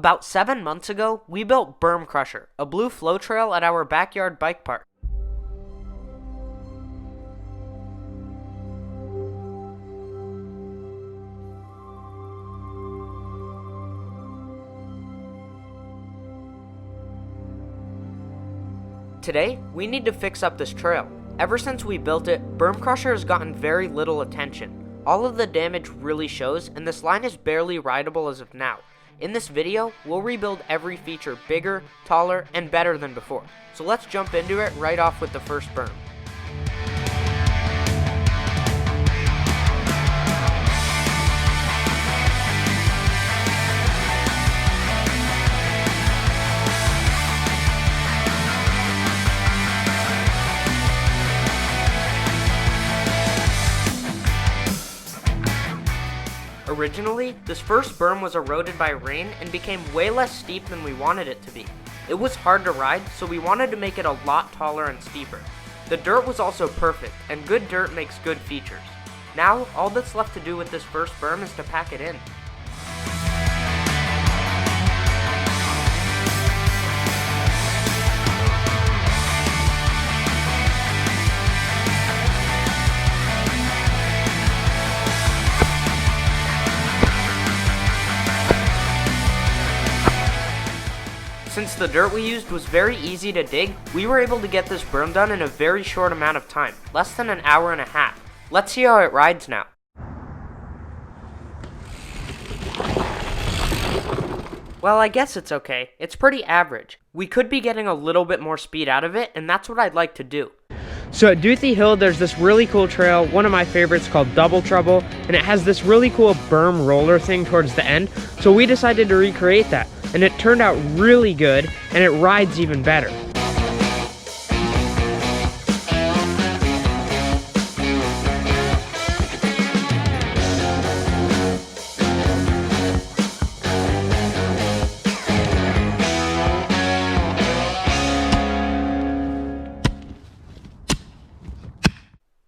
About 7 months ago, we built Berm Crusher, a blue flow trail at our backyard bike park. Today, we need to fix up this trail. Ever since we built it, Berm Crusher has gotten very little attention. All of the damage really shows, and this line is barely rideable as of now. In this video, we'll rebuild every feature bigger, taller, and better than before. So let's jump into it right off with the first berm. Originally, this first berm was eroded by rain and became way less steep than we wanted it to be. It was hard to ride, so we wanted to make it a lot taller and steeper. The dirt was also perfect, and good dirt makes good features. Now, all that's left to do with this first berm is to pack it in. Since the dirt we used was very easy to dig, we were able to get this berm done in a very short amount of time, less than an hour and a half. Let's see how it rides now. Well, I guess it's okay. It's pretty average. We could be getting a little bit more speed out of it, and that's what I'd like to do. So at Doothy Hill, there's this really cool trail, one of my favorites, called Double Trouble, and it has this really cool berm roller thing towards the end, so we decided to recreate that. And it turned out really good, and it rides even better.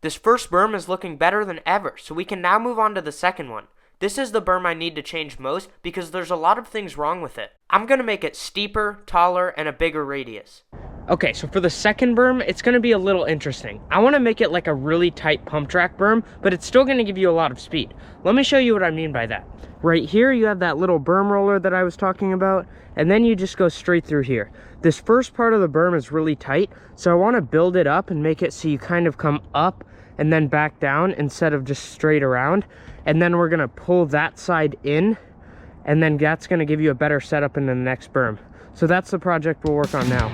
This first berm is looking better than ever, so we can now move on to the second one. This is the berm I need to change most because there's a lot of things wrong with it. I'm going to make it steeper, taller, and a bigger radius. Okay, so for the second berm, it's going to be a little interesting. I want to make it like a really tight pump track berm, but it's still going to give you a lot of speed. Let me show you what I mean by that. Right here, you have that little berm roller that I was talking about, and then you just go straight through here. This first part of the berm is really tight, so I want to build it up and make it so you kind of come up and then back down instead of just straight around. And then we're gonna pull that side in, and then that's gonna give you a better setup in the next berm. So that's the project we'll work on now.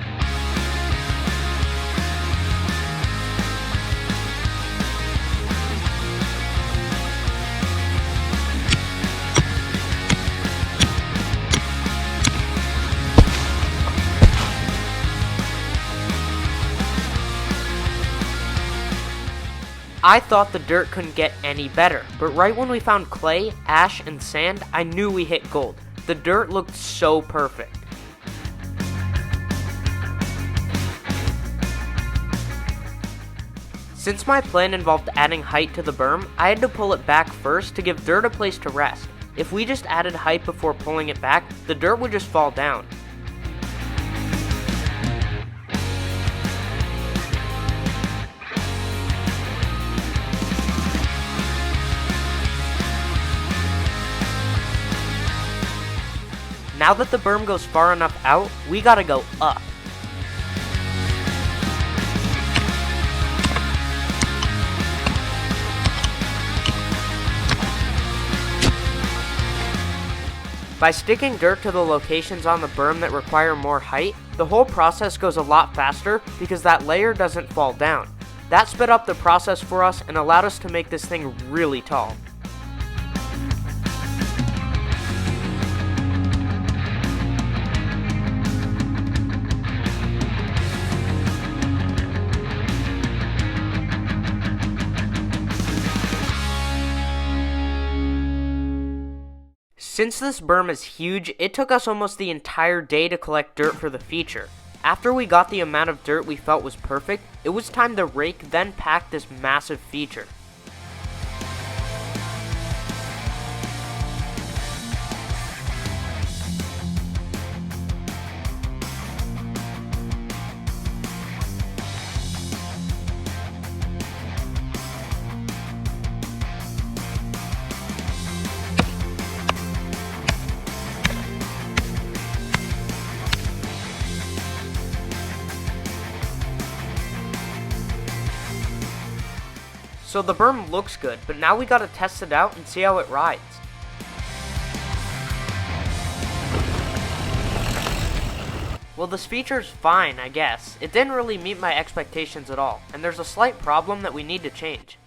I thought the dirt couldn't get any better, but right when we found clay, ash, and sand, I knew we hit gold. The dirt looked so perfect. Since my plan involved adding height to the berm, I had to pull it back first to give dirt a place to rest. If we just added height before pulling it back, the dirt would just fall down. Now that the berm goes far enough out, we gotta go up. By sticking dirt to the locations on the berm that require more height, the whole process goes a lot faster because that layer doesn't fall down. That sped up the process for us and allowed us to make this thing really tall. Since this berm is huge, it took us almost the entire day to collect dirt for the feature. After we got the amount of dirt we felt was perfect, it was time to rake then pack this massive feature. So the berm looks good, but now we gotta test it out and see how it rides. Well, this feature's fine, I guess. It didn't really meet my expectations at all, and there's a slight problem that we need to change.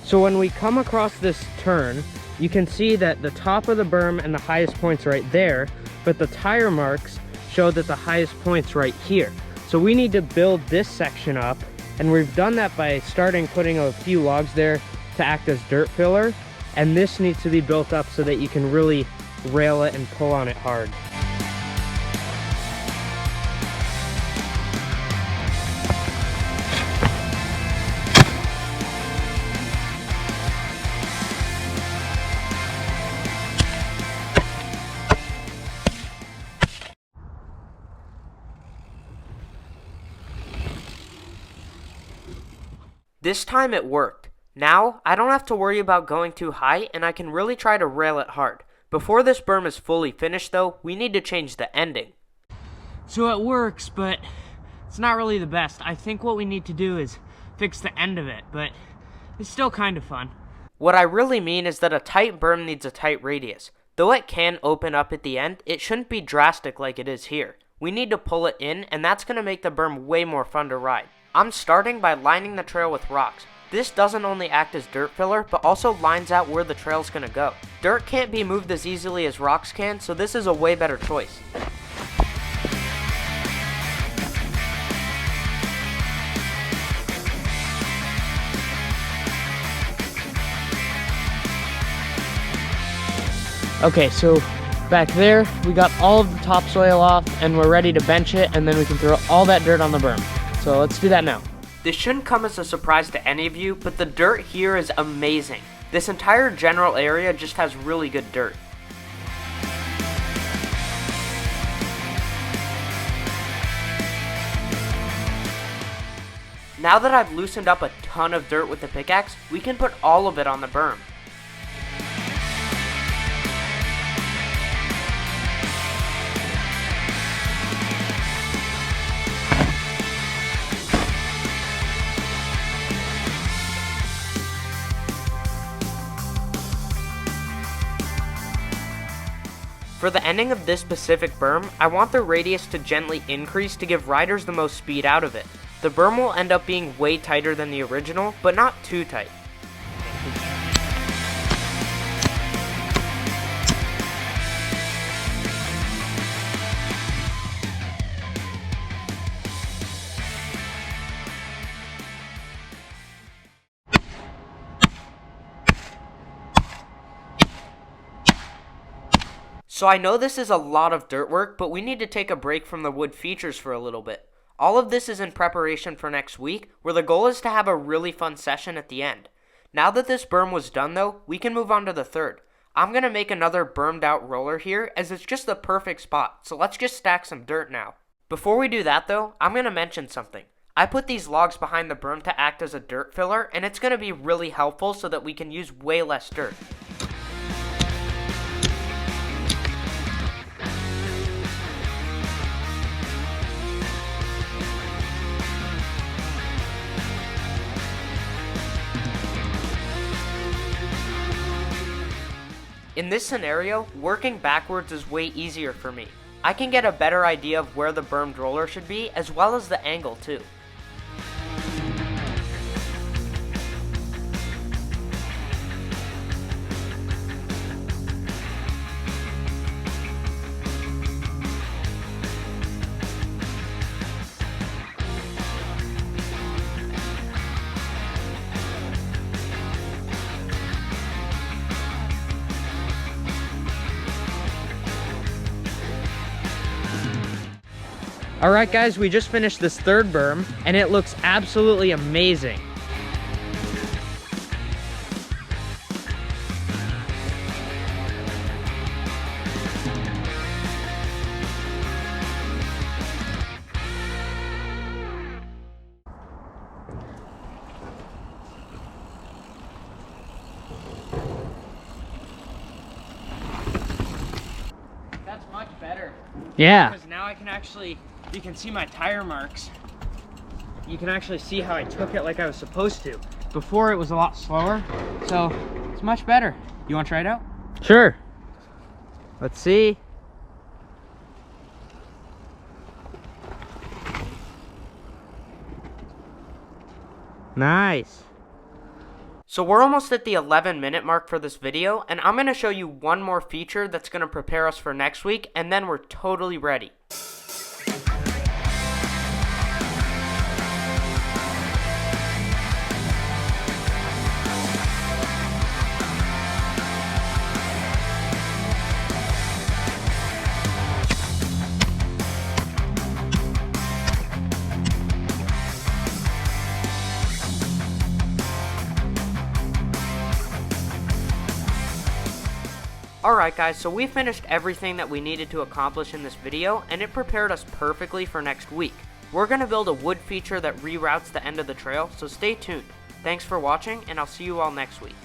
So when we come across this turn, you can see that the top of the berm and the highest point's right there, but the tire marks show that the highest point's right here. So we need to build this section up, and we've done that by putting a few logs there to act as dirt filler, and this needs to be built up so that you can really rail it and pull on it hard. This time it worked. Now, I don't have to worry about going too high, and I can really try to rail it hard. Before this berm is fully finished though, we need to change the ending. So it works, but it's not really the best. I think what we need to do is fix the end of it, but it's still kind of fun. What I really mean is that a tight berm needs a tight radius. Though it can open up at the end, it shouldn't be drastic like it is here. We need to pull it in, and that's going to make the berm way more fun to ride. I'm starting by lining the trail with rocks. This doesn't only act as dirt filler, but also lines out where the trail's gonna go. Dirt can't be moved as easily as rocks can, so this is a way better choice. Okay, so back there, we got all of the topsoil off, and we're ready to bench it, and then we can throw all that dirt on the berm. So let's do that now. This shouldn't come as a surprise to any of you, but the dirt here is amazing. This entire general area just has really good dirt. Now that I've loosened up a ton of dirt with the pickaxe, we can put all of it on the berm. For the ending of this specific berm, I want the radius to gently increase to give riders the most speed out of it. The berm will end up being way tighter than the original, but not too tight. So I know this is a lot of dirt work, but we need to take a break from the wood features for a little bit. All of this is in preparation for next week, where the goal is to have a really fun session at the end. Now that this berm was done though, we can move on to the third. I'm going to make another bermed out roller here, as it's just the perfect spot, so let's just stack some dirt now. Before we do that though, I'm going to mention something. I put these logs behind the berm to act as a dirt filler, and it's going to be really helpful so that we can use way less dirt. In this scenario, working backwards is way easier for me. I can get a better idea of where the bermed roller should be, as well as the angle too. Alright guys, we just finished this third berm, and it looks absolutely amazing. That's much better. Yeah. Because now I can actually, you can see my tire marks. You can actually see how I took it like I was supposed to. Before it was a lot slower, so it's much better. You want to try it out? Sure. Let's see. Nice. So we're almost at the 11-minute mark for this video, and I'm going to show you one more feature that's going to prepare us for next week, and then we're totally ready. Alright guys, so we finished everything that we needed to accomplish in this video, and it prepared us perfectly for next week. We're going to build a wood feature that reroutes the end of the trail, so stay tuned. Thanks for watching, and I'll see you all next week.